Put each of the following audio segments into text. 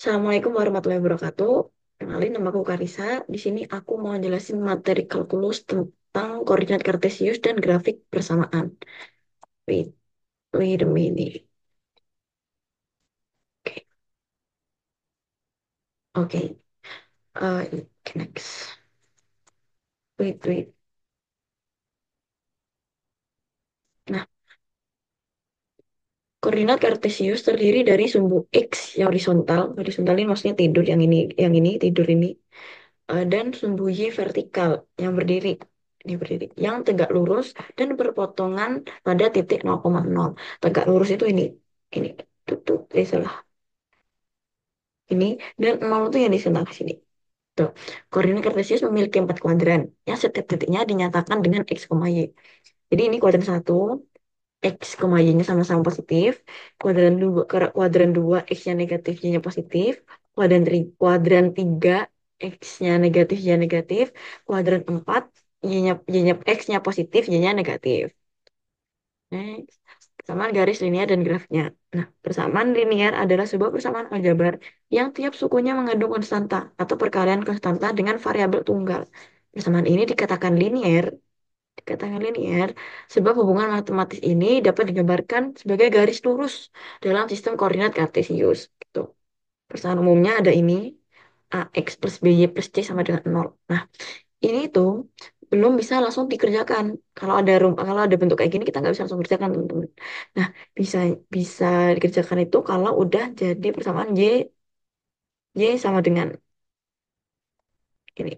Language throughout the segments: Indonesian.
Assalamualaikum warahmatullahi wabarakatuh. Kenalin, nama aku Karisa. Di sini aku mau jelasin materi kalkulus tentang koordinat kartesius dan grafik persamaan. Wait, wait a minute. Oke, oke. Okay, next. Wait. Nah, koordinat kartesius terdiri dari sumbu X yang horizontal. Horizontal ini maksudnya tidur, yang ini tidur ini. Dan sumbu Y vertikal yang berdiri. Ini berdiri. Yang tegak lurus dan berpotongan pada titik 0,0. Tegak lurus itu ini. Ini. Salah. Ini. Dan 0 itu yang di sebelah sini. Tuh. Koordinat kartesius memiliki 4 kuadran. Yang setiap titiknya dinyatakan dengan X, Y. Jadi ini kuadran satu, X, Y-nya sama-sama positif. Kuadran 2 X-nya negatif, Y-nya positif. Kuadran 3 X-nya negatif, Y-nya negatif. Kuadran 4 Y-nya X-nya positif, Y-nya negatif. Next. Persamaan garis linear dan grafiknya. Nah, persamaan linear adalah sebuah persamaan aljabar yang tiap sukunya mengandung konstanta atau perkalian konstanta dengan variabel tunggal. Persamaan ini dikatakan linear, sebab hubungan matematis ini dapat digambarkan sebagai garis lurus dalam sistem koordinat kartesius. Gitu. Persamaan umumnya ada ini, AX plus BY plus C sama dengan 0. Nah, ini tuh belum bisa langsung dikerjakan. Kalau ada bentuk kayak gini kita nggak bisa langsung kerjakan, teman-teman. Nah, bisa bisa dikerjakan itu kalau udah jadi persamaan Y sama dengan ini.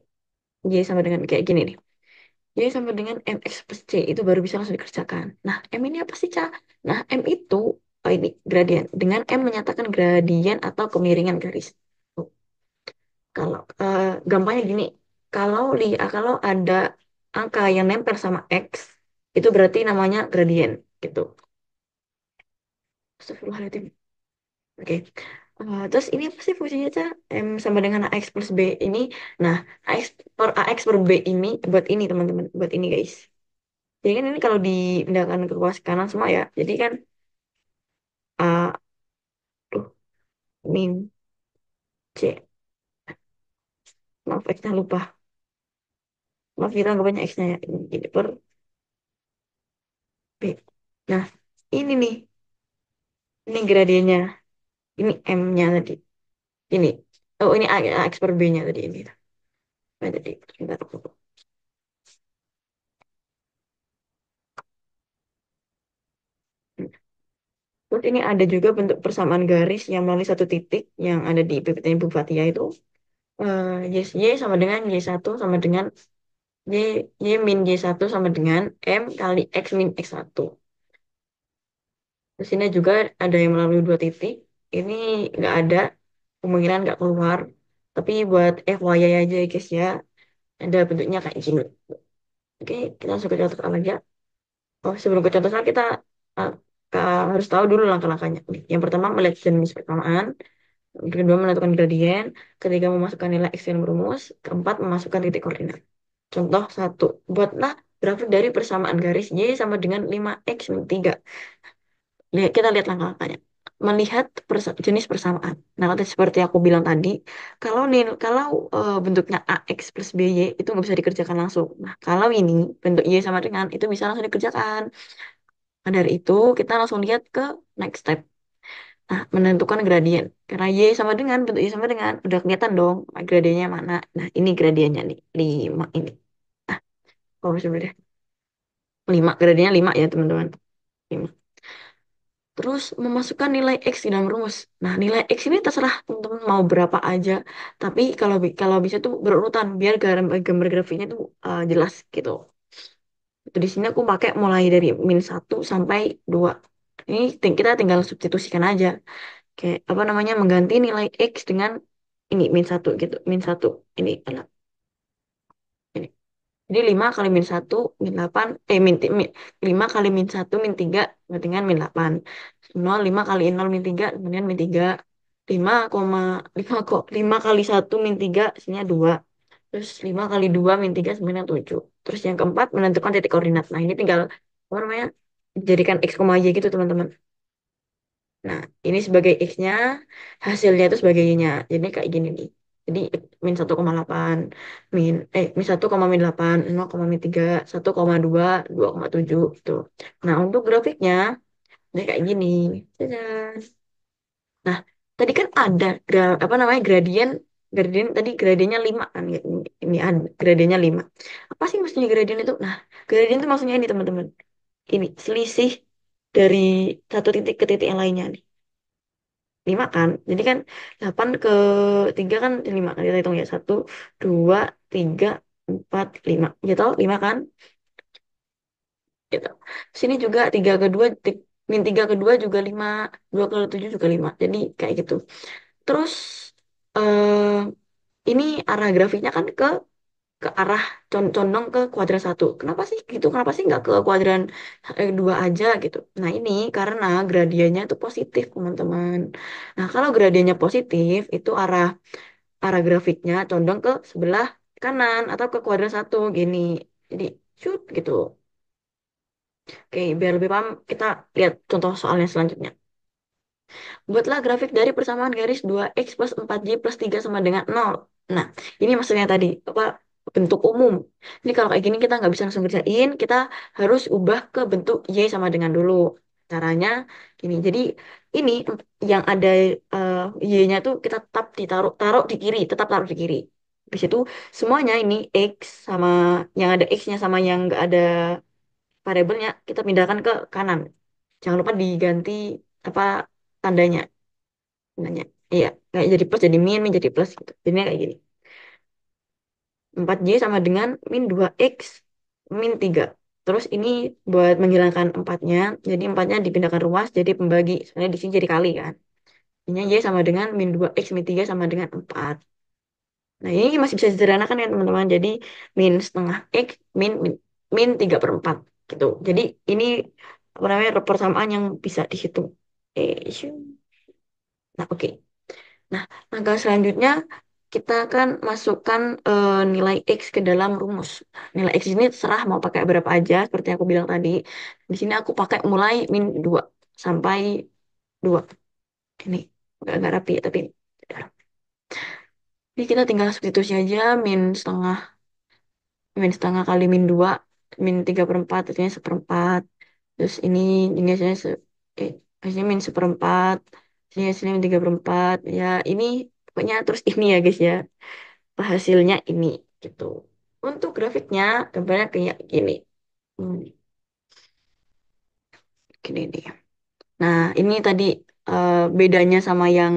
Y sama dengan kayak gini nih. Y sama dengan MX plus C itu baru bisa langsung dikerjakan. Nah, M ini apa sih, Ca? Nah, M itu ini gradien. Dengan M menyatakan gradien atau kemiringan garis. Tuh. Kalau gampangnya gini, kalau ada angka yang nempel sama X, itu berarti namanya gradien gitu. Astagfirullahaladzim. Oke. Terus ini apa sih fungsinya, Ca? M sama dengan AX plus B ini. Nah, AX per B ini buat ini, teman-teman. Buat ini, guys. Jadi kan ini kalau dipindahkan ke ruas kanan semua ya. Jadi kan A, tuh, min, C. Maaf, X-nya lupa. Maaf, kita nggak banyak X-nya ya. Ini per B. Nah, ini nih. Ini gradiennya. Ini M-nya tadi. Ini. Oh, ini AX per B-nya tadi. Ini. Nah, tadi. Sebentar. Terus ini ada juga bentuk persamaan garis yang melalui satu titik yang ada di PPT Bu Fatia itu. Y sama dengan Y1 sama dengan Y, Y min Y1 sama dengan M kali X min X1. Di sini juga ada yang melalui dua titik. Ini nggak ada, kemungkinan nggak keluar. Tapi buat FYI aja ya guys ya, ada bentuknya kayak gini. Oke, kita langsung ke contoh soal aja. Oh, sebelum ke contoh soal kita uh, harus tahu dulu langkah-langkahnya. Yang pertama melihat jenis persamaan. Kedua menentukan gradien. Ketiga memasukkan nilai X yang berumus. Keempat memasukkan titik koordinat. Contoh satu, buatlah grafik dari persamaan garis Y sama dengan 5X min 3. Kita lihat langkah-langkahnya. Melihat jenis persamaan. Nah, seperti aku bilang tadi, kalau bentuknya AX plus BY itu nggak bisa dikerjakan langsung. Nah, kalau ini bentuk Y sama dengan itu bisa langsung dikerjakan. Nah, dari itu kita langsung lihat ke next step. Nah, menentukan gradien. Karena bentuk Y sama dengan, udah kelihatan dong gradiennya mana. Nah, ini gradiennya nih, 5 ini. Nah, oh sebenarnya 5, gradiennya 5 ya teman-teman. 5. Terus memasukkan nilai X di dalam rumus. Nah, nilai X ini terserah teman-teman mau berapa aja. Tapi kalau bisa tuh berurutan biar gambar grafiknya tuh jelas gitu. Itu di sini aku pakai mulai dari -1 sampai 2. Ini kita tinggal substitusikan aja. Kayak apa namanya mengganti nilai X dengan ini -1 gitu. -1 ini adalah ini. Jadi 5 kali -1 -8 5 kali -1 -3 sama dengan -8. 5 kali 0 -3 kemudian -3. 5 kali 1 -3 hasilnya 2. Terus 5 kali 2 -3 sebenarnya 7. Terus yang keempat menentukan titik koordinat. Nah, ini tinggal apa namanya jadikan X, Y gitu teman-teman. Nah, ini sebagai X-nya, hasilnya itu sebagai Y-nya. Jadi kayak gini nih. Jadi min 1,8, min 1,8, 0,3, 1,2, 2,7 gitu. Nah, untuk grafiknya, ini kayak gini. Dadah. Nah, tadi kan ada apa namanya gradien, gradien tadi gradiennya 5 kan ya. Ini ada gradiennya 5. Apa sih maksudnya gradien itu? Nah, gradien itu maksudnya ini teman-teman. Ini selisih dari satu titik ke titik yang lainnya nih. 5 kan. Jadi kan 8 ke 3 kan 5 kan kita hitung ya. Satu, 2, 3, 4, 5. Ya tau 5 kan? Gitu. Sini juga 3 ke 2, min 3 ke 2 juga 5, 2 ke 7 juga 5. Jadi kayak gitu. Terus eh ini arah grafiknya kan ke arah condong ke kuadran satu. Kenapa sih gitu? Kenapa sih nggak ke kuadran dua aja gitu? Nah ini karena gradiennya itu positif teman-teman. Nah kalau gradiennya positif itu arah arah grafiknya condong ke sebelah kanan atau ke kuadran satu gini. Jadi shoot gitu. Oke, biar lebih paham kita lihat contoh soalnya selanjutnya. Buatlah grafik dari persamaan garis 2x plus 4y plus 3 sama dengan 0. Nah, ini maksudnya tadi, apa bentuk umum. Ini kalau kayak gini kita nggak bisa langsung kerjain, kita harus ubah ke bentuk y sama dengan dulu. Caranya gini, jadi ini yang ada y-nya tuh kita tetap taruh di kiri, tetap taruh di kiri. Di situ semuanya ini x sama yang ada x-nya sama yang nggak ada variabelnya kita pindahkan ke kanan. Jangan lupa diganti apa tandanya. Nanya. Iya, kayak jadi plus jadi min, min jadi plus gitu. Jadinya kayak gini. 4y sama dengan min 2x min 3. Terus ini buat menghilangkan empatnya, jadi empatnya dipindahkan ruas jadi pembagi. Soalnya di sini jadi kali kan. Ini y sama dengan min 2x min 3 sama dengan 4. Nah, ini masih bisa disederhanakan ya teman-teman. Jadi min setengah x min, min 3 per 4 gitu. Jadi ini apa namanya persamaan yang bisa dihitung. Shoo. Nah, oke. Nah, langkah selanjutnya kita akan masukkan nilai X ke dalam rumus. Nilai X ini terserah mau pakai berapa aja, seperti aku bilang tadi. Di sini aku pakai mulai min 2 sampai 2. Ini nggak rapi, tapi udah rapi. Jadi kita tinggal substitusi aja min setengah kali min 2 min 3 per 4, hasilnya seperempat. Terus ini hasilnya, hasilnya min seperempat, hasilnya min 3 per 4. Ya, ini pokoknya terus ini ya guys ya. Hasilnya ini gitu. Untuk grafiknya gambarnya kayak gini. Hmm, gini nih. Nah, ini tadi bedanya sama yang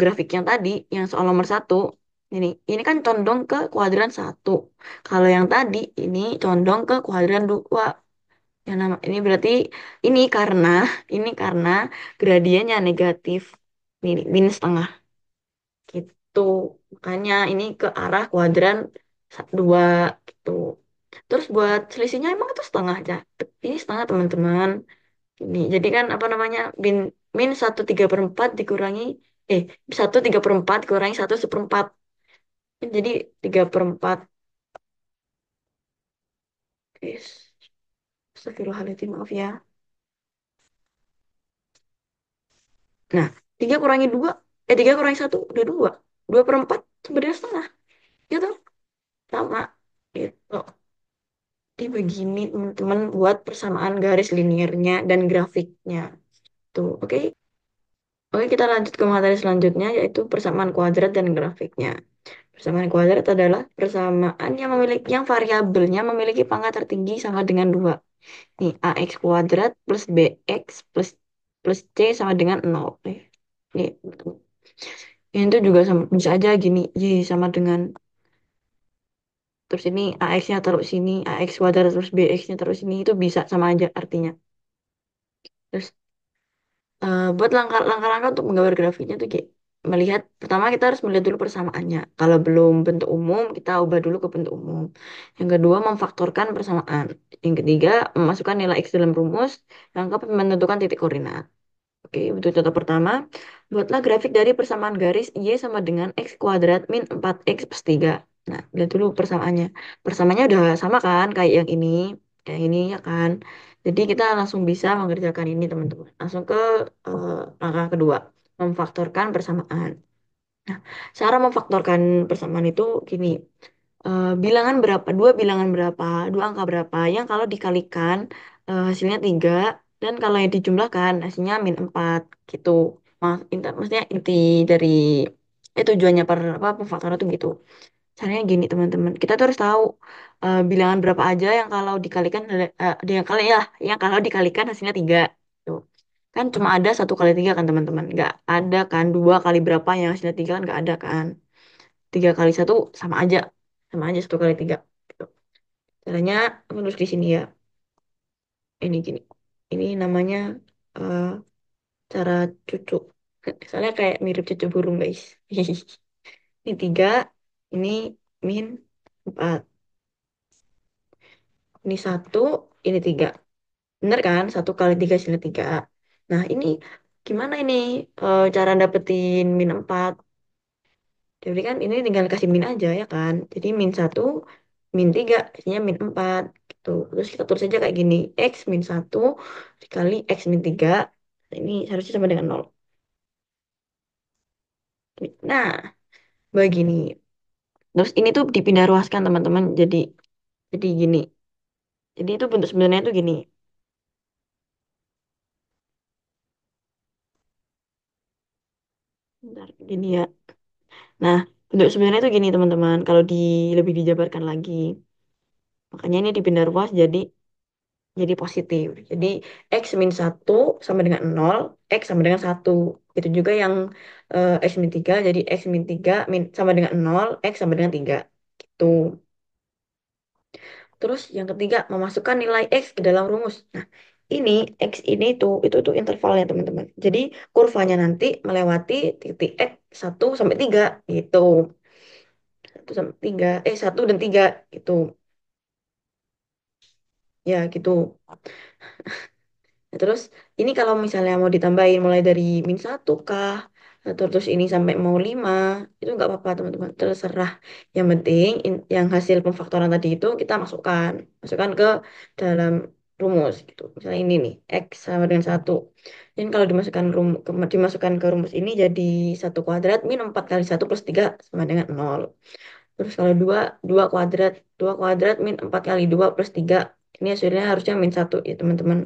grafik yang tadi, yang soal nomor satu. Ini kan condong ke kuadran satu. Kalau yang tadi ini condong ke kuadran dua. Yang nama ini berarti ini karena ini karena gradiennya negatif min setengah gitu. Makanya ini ke arah kuadran dua gitu. Terus buat selisihnya emang itu setengah aja. Ini setengah teman-teman. Ini jadi kan apa namanya min 1/3/4 dikurangi eh 1/3/4 dikurangi 1/4. Jadi 3/4. Guys, astagfirullahaladzim maaf ya. Nah, 3 kurangi 2 3 kurangi 1 udah 2. 2/4 sebenarnya setengah. Gitu sama gitu. Jadi begini teman-teman buat persamaan garis linearnya dan grafiknya. Tuh, oke. Oke, kita lanjut ke materi selanjutnya yaitu persamaan kuadrat dan grafiknya. Persamaan kuadrat adalah persamaan yang memiliki yang variabelnya memiliki pangkat tertinggi sama dengan 2. Nih, ax kuadrat plus bx plus c sama dengan 0. Nih, ini tuh juga sama, bisa aja gini, y sama dengan terus ini ax-nya taruh sini, ax kuadrat terus bx-nya taruh sini itu bisa sama aja artinya. Terus buat langkah-langkah untuk menggambar grafiknya tuh kayak melihat pertama kita harus melihat dulu persamaannya. Kalau belum bentuk umum, kita ubah dulu ke bentuk umum. Yang kedua, memfaktorkan persamaan. Yang ketiga, memasukkan nilai X dalam rumus. Yang keempat, menentukan titik koordinat. Oke, untuk contoh pertama, buatlah grafik dari persamaan garis Y sama dengan X kuadrat min 4X plus 3. Nah, lihat dulu persamaannya. Persamaannya udah sama kan, kayak yang ini. kayak ini ya kan. Jadi kita langsung bisa mengerjakan ini teman-teman. Langsung ke eh, langkah kedua, memfaktorkan persamaan. Nah, cara memfaktorkan persamaan itu gini. Bilangan berapa, dua bilangan berapa, dua angka berapa yang kalau dikalikan hasilnya 3 dan kalau yang dijumlahkan hasilnya min 4 gitu. Maksudnya inti dari tujuannya per apa pemfaktoran itu gitu. Caranya gini teman-teman, kita tuh harus tahu bilangan berapa aja yang kalau dikalikan yang kali ya, yang kalau dikalikan hasilnya 3 tuh. Kan cuma ada 1 kali 3 kan teman-teman, nggak ada kan 2 kali berapa yang hasilnya 3 kan nggak ada kan. 3 kali 1 sama aja 1 kali 3 gitu. Caranya aku nulis di sini ya. Ini gini. Ini namanya eh, cara cucu. Soalnya kayak mirip cucu burung guys. Ini 3, ini min 4. Ini 1, ini 3. Bener kan? 1 kali 3 hasilnya 3. Nah ini gimana ini cara dapetin min 4? Jadi kan ini tinggal kasih min aja ya kan. Jadi min 1, min 3, hasilnya min 4 gitu. Terus kita tulis aja kayak gini. X min 1 dikali X min 3. Ini harusnya sama dengan 0. Nah, begini. Terus ini tuh dipindah ruaskan teman-teman. Jadi gini. Jadi itu bentuk sebenarnya tuh gini. Bentar, gini ya. Nah, bentuk sebenarnya tuh gini teman-teman. Kalau lebih dijabarkan lagi. Makanya ini dipindah ruas jadi positif. Jadi X min 1 sama dengan 0, X sama dengan 1. Itu juga yang X min 3, jadi X min 3 sama dengan 0, X sama dengan 3. Gitu. Terus yang ketiga, memasukkan nilai X ke dalam rumus. Nah, ini X ini itu tuh intervalnya teman-teman. Jadi kurvanya nanti melewati titik X 1 sampai 3 gitu. 1 sampai 3, 1 dan 3 gitu. Ya gitu. Nah, terus ini kalau misalnya mau ditambahin mulai dari min 1 kah, atau terus ini sampai mau 5 itu nggak apa-apa teman-teman, terserah. Yang penting yang hasil pemfaktoran tadi itu kita masukkan ke dalam rumus gitu. Misalnya ini nih, X sama dengan 1. Dan kalau dimasukkan ke rumus ini jadi 1 kuadrat min 4 kali 1 plus 3 sama dengan 0. Terus kalau 2 2 kuadrat min 4 kali 2 plus 3 ini hasilnya harusnya min 1 ya teman-teman.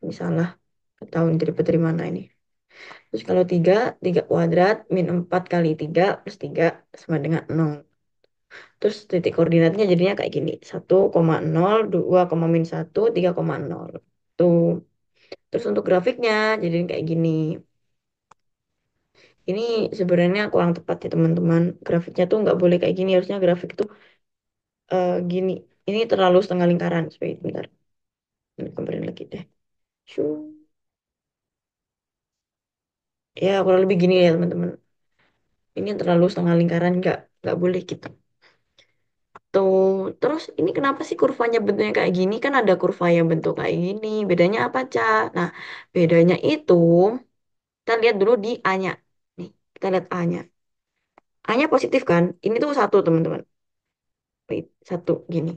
Ini salah. Nggak tahu ini dari mana ini. Terus kalau 3 kuadrat min 4 kali 3 plus 3 sama dengan 0. Terus titik koordinatnya jadinya kayak gini. 1,0, 2,-1, 3,0. Tuh. Terus untuk grafiknya jadi kayak gini. Ini sebenarnya kurang tepat ya teman-teman. Grafiknya tuh nggak boleh kayak gini. Harusnya grafik tuh gini. Ini terlalu setengah lingkaran. Bentar. Ini kemarin lagi deh. Shoo. Ya kurang lebih gini ya teman-teman. Ini terlalu setengah lingkaran. Nggak boleh gitu. Tuh, terus ini kenapa sih kurvanya bentuknya kayak gini? Kan ada kurva yang bentuk kayak gini. Bedanya apa, Ca? Nah, bedanya itu kita lihat dulu di A-nya. Nih, kita lihat A-nya. A-nya positif kan? Ini tuh 1, teman-teman. Wait, 1 gini.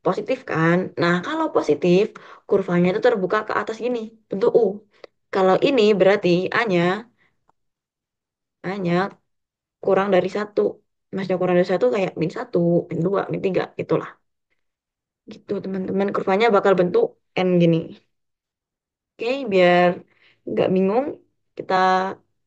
Positif kan? Nah, kalau positif, kurvanya itu terbuka ke atas gini, bentuk U. Kalau ini berarti A-nya kurang dari 1. Maksudnya kurang dari 1 kayak min 1, min 2, min 3, itulah. Gitu, teman-teman. Kurvanya bakal bentuk N gini. Oke, biar nggak bingung, kita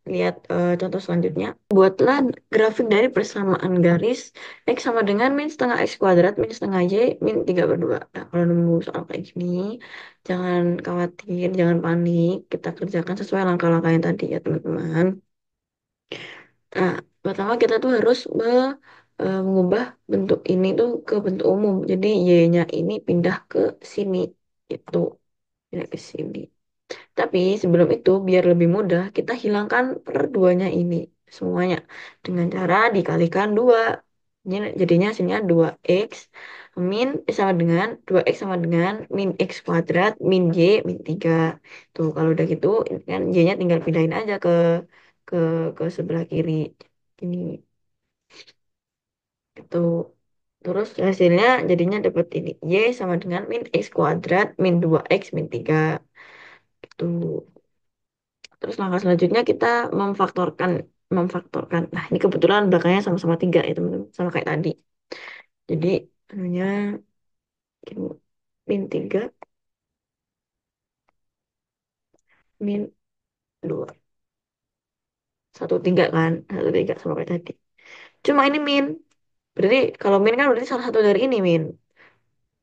lihat contoh selanjutnya. Buatlah grafik dari persamaan garis X sama dengan min setengah X kuadrat, min setengah Y, min 3/2. Nah, kalau nemu soal kayak gini, jangan khawatir, jangan panik. Kita kerjakan sesuai langkah-langkah yang tadi ya, teman-teman. Nah, pertama kita tuh harus mengubah bentuk ini tuh ke bentuk umum. Jadi Y-nya ini pindah ke sini. Itu, pindah ke sini. Tapi sebelum itu, biar lebih mudah, kita hilangkan per duanya ini semuanya dengan cara dikalikan 2. Jadinya hasilnya 2x sama dengan 2x sama dengan min x kuadrat min y min 3. Tuh, kalau udah gitu, ini kan y-nya tinggal pindahin aja ke ke sebelah kiri. Ini gitu. Terus hasilnya jadinya dapat ini. Y sama dengan min X kuadrat min 2X min 3. Gitu. Terus langkah selanjutnya kita memfaktorkan. Memfaktorkan. Nah, ini kebetulan belakangnya sama-sama 3 ya teman-teman. Sama kayak tadi. Jadi, anunya min 3 min 2. 1, 3 kan. 1, 3 sama kayak tadi. Cuma ini min. Berarti kalau min kan berarti salah satu dari ini min.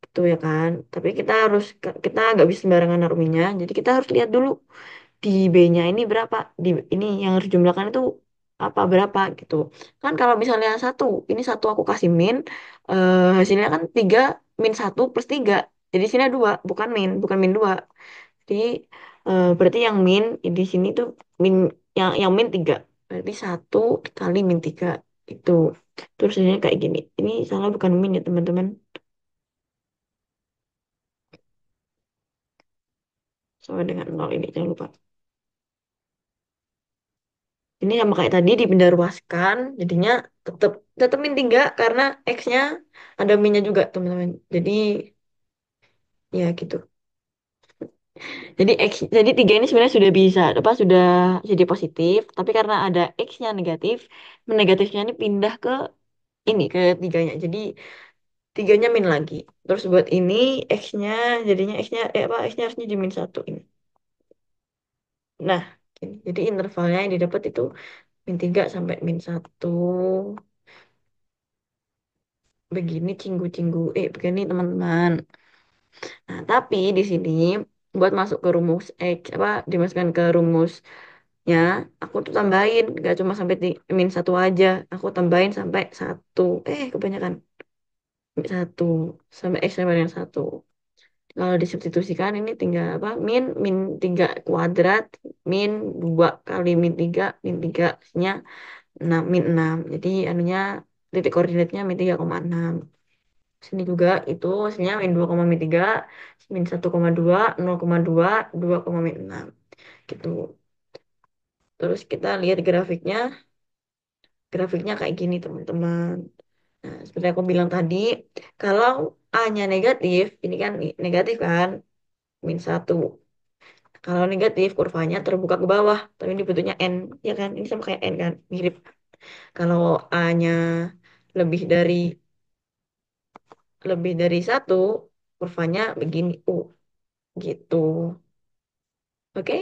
Betul ya kan? Tapi kita nggak bisa sembarangan naruh minnya. Jadi kita harus lihat dulu di B-nya ini berapa. Di ini yang harus jumlahkan itu apa berapa gitu. Kan kalau misalnya satu, ini satu aku kasih min, hasilnya kan 3 min 1 plus 3. Jadi sini 2, bukan min 2. Jadi berarti yang min di sini tuh min yang min 3. Berarti 1 kali min 3 itu. Terus ini kayak gini. Ini salah bukan min ya teman-teman. Sama dengan 0 ini jangan lupa. Ini sama kayak tadi dipindah-ruaskan, jadinya tetap tetap min 3 karena X-nya ada minnya juga, teman-teman. Jadi ya gitu. Jadi 3 ini sebenarnya sudah bisa apa sudah jadi positif, tapi karena ada X-nya negatif, negatifnya ini pindah ke ini ke tiganya. Jadi tiganya min lagi. Terus buat ini X-nya jadinya X-nya harusnya di min 1 ini. Nah, gini. Jadi intervalnya yang didapat itu min 3 sampai min 1. Begini cinggu-cinggu begini teman-teman. Nah tapi di sini buat masuk ke rumus X apa dimasukkan ke rumusnya, aku tuh tambahin gak cuma sampai min 1 aja, aku tambahin sampai 1. Kebanyakan min 1 sampai X sama dengan 1. Kalau disubstitusikan ini tinggal apa min 3 kuadrat min 2 kali min 3 nya 6 min 6. Jadi anunya titik koordinatnya min 3,6. Sini juga itu hasilnya min 2,3, min 1,2, 0,2, 2,6 gitu. Terus kita lihat grafiknya. Grafiknya kayak gini teman-teman. Nah, seperti aku bilang tadi, kalau A-nya negatif, ini kan negatif kan, min 1. Kalau negatif, kurvanya terbuka ke bawah, tapi ini bentuknya N, ya kan? Ini sama kayak N kan, mirip. Kalau A-nya lebih dari lebih dari 1, kurvanya begini, gitu. Oke,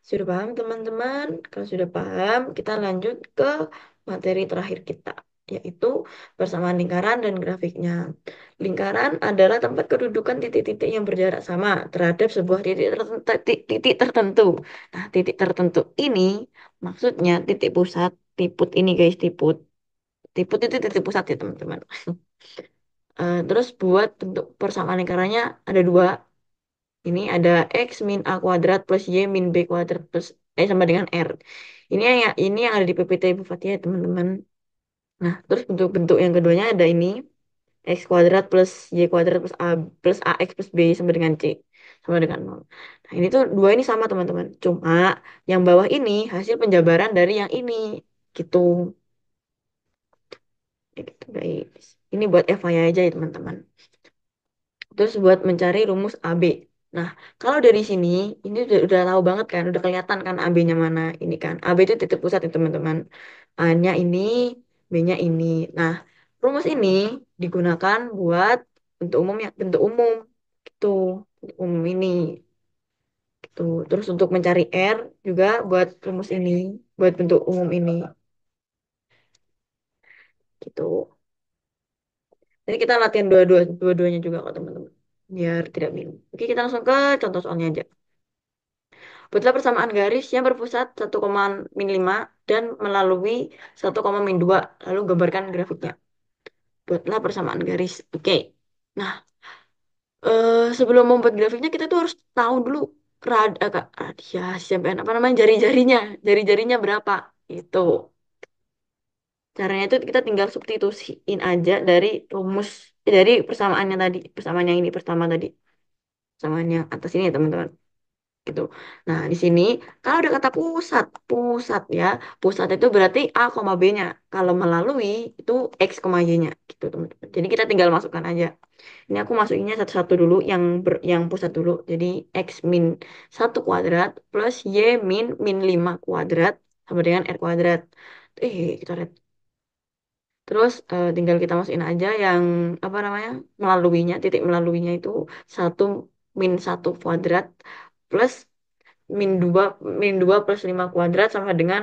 sudah paham teman-teman? Kalau sudah paham, kita lanjut ke materi terakhir kita, yaitu persamaan lingkaran dan grafiknya. Lingkaran adalah tempat kedudukan titik-titik yang berjarak sama terhadap sebuah titik tertentu. Nah, titik tertentu ini maksudnya titik pusat, tiput ini guys, tiput. Tiput itu titik pusat ya teman-teman. Terus buat bentuk persamaan lingkarannya ada dua. Ini ada X min A kuadrat plus Y min B kuadrat plus sama dengan R. Ini yang ada di PPT Ibu Fatia ya, teman-teman. Nah, terus bentuk-bentuk yang keduanya ada ini X kuadrat plus Y kuadrat plus AX plus B sama dengan C sama dengan 0. Nah, ini tuh dua ini sama teman-teman. Cuma yang bawah ini hasil penjabaran dari yang ini gitu. Ya gitu guys. Ini buat FYI aja ya teman-teman. Terus buat mencari rumus AB. Nah, kalau dari sini, ini udah tahu banget kan, udah kelihatan kan AB-nya mana. Ini kan, AB itu titik pusat ya teman-teman. A-nya ini, B-nya ini. Nah, rumus ini digunakan buat bentuk umum gitu. Bentuk umum ini gitu. Terus untuk mencari R juga buat rumus ini, buat bentuk umum ini gitu. Jadi kita latihan dua-duanya juga kok teman-teman. Biar tidak bingung. Oke, kita langsung ke contoh soalnya aja. Buatlah persamaan garis yang berpusat 1,5 dan melalui 1,2. Lalu gambarkan grafiknya. Buatlah persamaan garis. Oke. Nah, sebelum membuat grafiknya kita tuh harus tahu dulu radiasi sampai apa namanya jari-jarinya berapa. Itu. Caranya itu kita tinggal substitusiin aja dari dari persamaannya tadi, persamaan yang ini pertama tadi, persamaan yang atas ini ya teman-teman. gitu. Nah, di sini kalau ada kata pusat, pusat ya, pusat itu berarti A koma B-nya. Kalau melalui itu X koma Y-nya gitu, teman-teman. Jadi kita tinggal masukkan aja. Ini aku masukinnya satu-satu dulu yang pusat dulu. Jadi X min 1 kuadrat plus Y min 5 kuadrat sama dengan R kuadrat. Kita lihat. Terus tinggal kita masukin aja yang apa namanya melaluinya, titik melaluinya itu 1 min 1 kuadrat plus min 2 min 2 plus 5 kuadrat sama dengan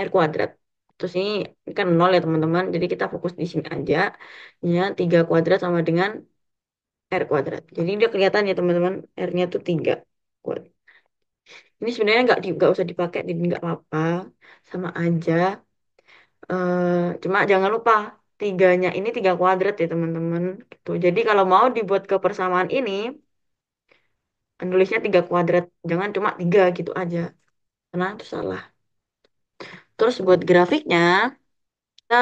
R kuadrat. Terus ini kan nol ya teman-teman, jadi kita fokus di sini aja. Ya, 3 kuadrat sama dengan R kuadrat. Jadi dia kelihatan ya teman-teman, R-nya tuh 3 kuadrat. Ini sebenarnya nggak usah dipakai, jadi nggak apa-apa, sama aja. Cuma jangan lupa, tiganya ini 3 kuadrat ya teman-teman. Gitu. Jadi kalau mau dibuat ke persamaan ini, nulisnya 3 kuadrat. Jangan cuma 3 gitu aja. Karena itu salah. Terus buat grafiknya, kita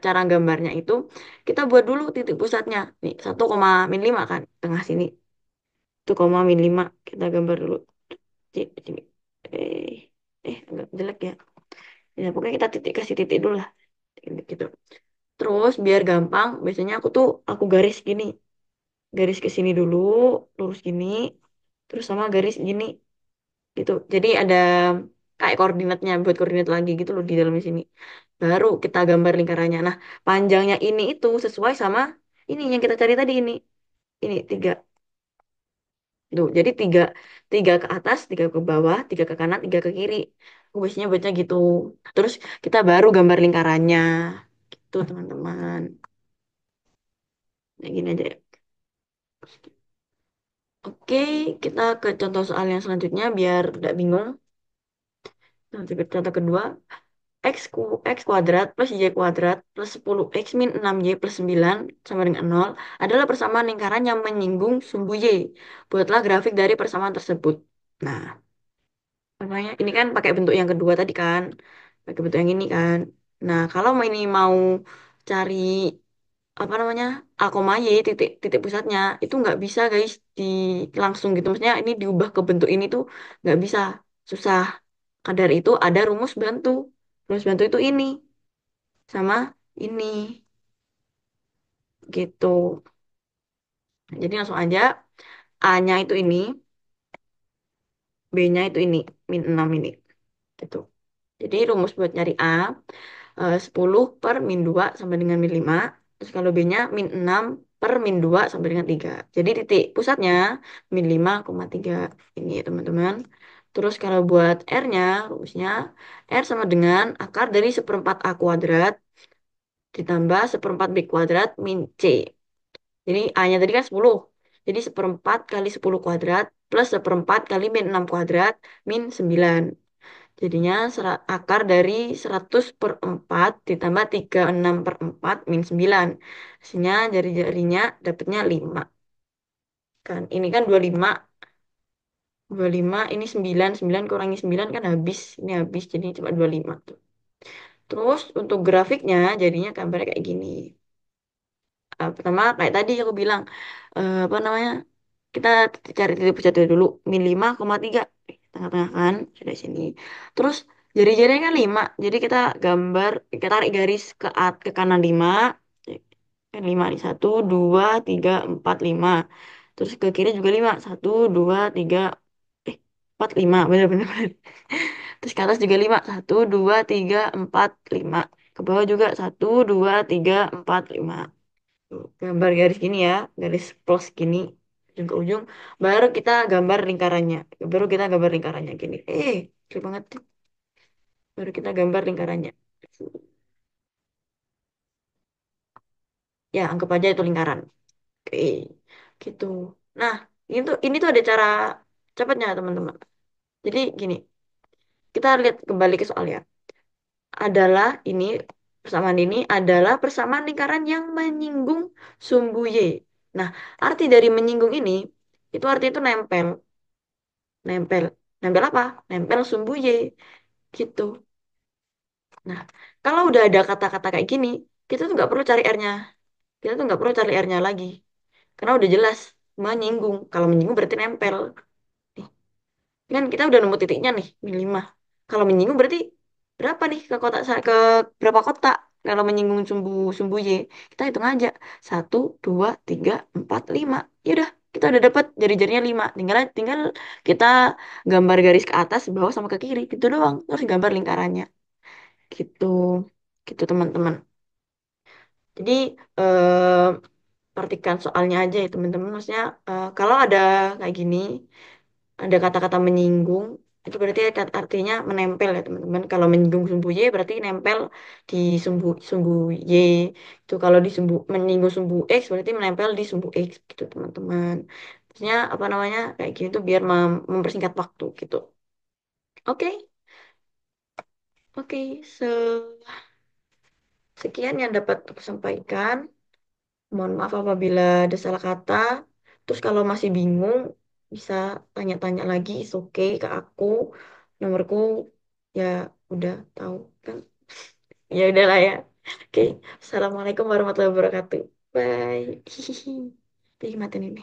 cara gambarnya itu kita buat dulu titik pusatnya. Nih, 1, min 5 kan, tengah sini. 1, min 5 kita gambar dulu. Sini. Eh, agak jelek ya. Ya, pokoknya kita kasih titik dulu lah. Gitu. Terus biar gampang, biasanya aku garis gini. Garis ke sini dulu, lurus gini, terus sama garis gini gitu. Jadi ada kayak koordinatnya, buat koordinat lagi gitu loh di dalam sini. Baru kita gambar lingkarannya. Nah, panjangnya ini itu sesuai sama ini yang kita cari tadi ini. Ini 3. Tuh, jadi 3 ke atas, 3 ke bawah, 3 ke kanan, 3 ke kiri. Aku biasanya baca gitu. Terus kita baru gambar lingkarannya. Gitu, teman-teman. Nah, gini aja ya. Oke, kita ke contoh soal yang selanjutnya biar tidak bingung. Contoh kedua, X kuadrat plus Y kuadrat plus 10X min 6Y plus 9 sama dengan 0 adalah persamaan lingkaran yang menyinggung sumbu Y. Buatlah grafik dari persamaan tersebut. Nah, namanya ini kan pakai bentuk yang kedua tadi kan. Pakai bentuk yang ini kan. Nah, kalau ini mau cari apa namanya A koma Y titik titik pusatnya itu nggak bisa guys di langsung gitu. Maksudnya ini diubah ke bentuk ini tuh nggak bisa. Susah. Kadar itu ada rumus bantu. Rumus bantu itu ini sama ini gitu. Jadi langsung aja A-nya itu ini, B-nya itu ini, min 6 ini gitu. Jadi rumus buat nyari A 10 per min 2 sama dengan min 5. Terus kalau B-nya min 6 per min 2 sama dengan 3. Jadi titik pusatnya min 5,3 ini ya teman-teman. Terus kalau buat R-nya, rumusnya R sama dengan akar dari seperempat A kuadrat ditambah seperempat B kuadrat min C. Jadi A-nya tadi kan 10. Jadi seperempat kali 10 kuadrat plus seperempat kali min 6 kuadrat min 9. Jadinya akar dari 100 per 4 ditambah 36 per 4 min 9. Hasilnya jari-jarinya dapatnya 5. Kan ini kan 25. 25 ini 9. 9 kurangi 9 kan habis. Ini habis jadi cuma 25 tuh. Terus untuk grafiknya jadinya gambarnya kayak gini. Pertama kayak tadi aku bilang apa namanya kita cari titik pusatnya dulu min 5,3 tengah-tengah kan sudah sini terus jari-jarinya kan 5 jadi kita tarik garis ke kanan 5 kan 5 nih 1 2 3 4 5 terus ke kiri juga 5 1 2 3 4 5 bener-bener terus ke atas juga 5 1 2 3 4 5 ke bawah juga 1 2 3 4 5. Tuh, gambar garis gini ya, garis plus gini, ujung ke ujung. Baru kita gambar lingkarannya gini. Keren banget tuh. Baru kita gambar lingkarannya. Ya, anggap aja itu lingkaran. Oke, gitu. Nah, ini tuh ada cara cepatnya, teman-teman. Jadi gini, kita lihat kembali ke soal ya. Persamaan ini adalah persamaan lingkaran yang menyinggung sumbu Y. Nah, arti dari menyinggung ini, itu arti itu nempel. Nempel. Nempel apa? Nempel sumbu Y. Gitu. Nah, kalau udah ada kata-kata kayak gini, kita tuh nggak perlu cari R-nya. Kita tuh nggak perlu cari R-nya lagi. Karena udah jelas. menyinggung. Kalau menyinggung berarti nempel. Nih, kan kita udah nemu titiknya nih, ini 5. Kalau menyinggung berarti berapa nih ke kotak ke berapa kotak? Kalau menyinggung sumbu sumbu Y, kita hitung aja. 1, 2, 3, 4, 5. Yaudah, kita udah dapat jari-jarinya 5. Tinggal kita gambar garis ke atas, bawah sama ke kiri, gitu doang. Terus gambar lingkarannya, gitu, gitu teman-teman. Jadi eh perhatikan soalnya aja ya teman-teman. Maksudnya kalau ada kayak gini, ada kata-kata menyinggung, itu berarti artinya menempel ya teman-teman. Kalau menyinggung sumbu Y berarti nempel di sumbu sumbu Y. Itu kalau di sumbu menyinggung sumbu X berarti menempel di sumbu X gitu teman-teman. Maksudnya apa namanya kayak gitu biar mempersingkat waktu gitu. Oke, oke. Sekian yang dapat aku sampaikan. Mohon maaf apabila ada salah kata. Terus kalau masih bingung, bisa tanya-tanya lagi, is okay ke aku. Nomorku ya udah tahu kan. Ya udahlah ya. Oke, Assalamualaikum warahmatullahi wabarakatuh. Bye. Hihihi. Jadi matiin ini.